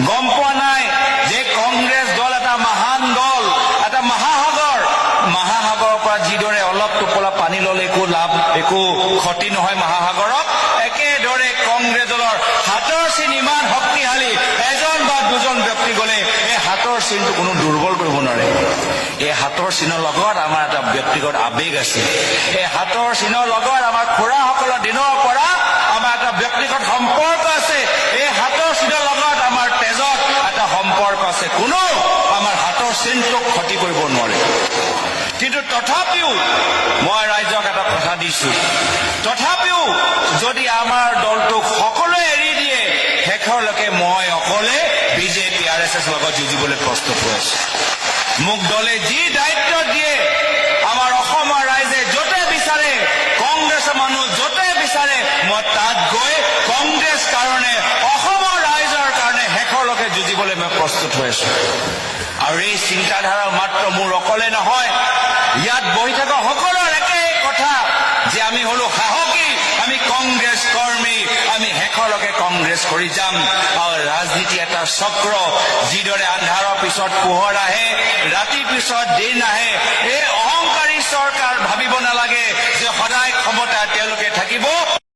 গম পোৱা নাই যে কংগ্ৰেছ দল এটা মহান দল, এটা মহাসাগৰৰ পৰা যিদৰে অলপ টোপোলা পানী ল'লে একো লাভ, একো ক্ষতি নহয় মহাসাগৰত, একেদৰে কংগ্ৰেছ দলৰ হাতৰ চিন ইমান শক্তিশালী, এজন বা দুজন ব্যক্তি গ'লে এই হাতৰ চিনটো কোনো দুৰ্বল কৰিব নোৱাৰে। এই হাতৰ চিনৰ লগত আমাৰ এটা ব্যক্তিগত আবেগ আছে। এই হাতৰ চিনৰ লগত আমাৰ খুৰাসকলৰ দিনৰ পৰা আমাৰ এটা ব্যক্তিগত সম্পৰ্ক আছে। এই হাতৰ চিনৰ লগত আমাৰ তেজত এটা সম্পৰ্ক আছে। কোনো আমাৰ হাতৰ চিনটোক ক্ষতি কৰিব নোৱাৰে। কিন্তু তথাপিও মই ৰাইজক এটা কথা দিছো, তথাপিও যদি আমাৰ দলটোক সকলোৱে এৰি দিয়ে, শেষৰলৈকে মই অকলে বিজেপি RSS লগত যুঁজিবলৈ প্ৰস্তুত হৈ আছো। মোক দলে যি দায়িত্ব দিয়ে, আমাৰ অসমৰ ৰাইজে য'তে বিচাৰে, কংগ্ৰেছৰ মানুহ য'তে বিচাৰে, মই তাত গৈ কংগ্ৰেছ কাৰণে, অসমৰ ৰাইজৰ কাৰণে শেষৰলৈকে যুঁজিবলৈ মই প্ৰস্তুত হৈ আছো। আৰু এই চিন্তাধাৰা মাত্ৰ মোৰ অকলে নহয়, ইয়াত বহি থকা সকলোৰে একে কথা যে আমি হলো সাহসী, আমি কংগ্ৰেছ কৰ্মী, আমি শেষৰলৈকে কংগ্ৰেছ কৰি যাম। আৰু ৰাজনীতি এটা চক্ৰ, যিদৰে আন্ধাৰৰ পিছত পোহৰ আহে, ৰাতিৰ পিছত দিন আহে। এই অহংকাৰী চৰকাৰ ভাবিব নালাগে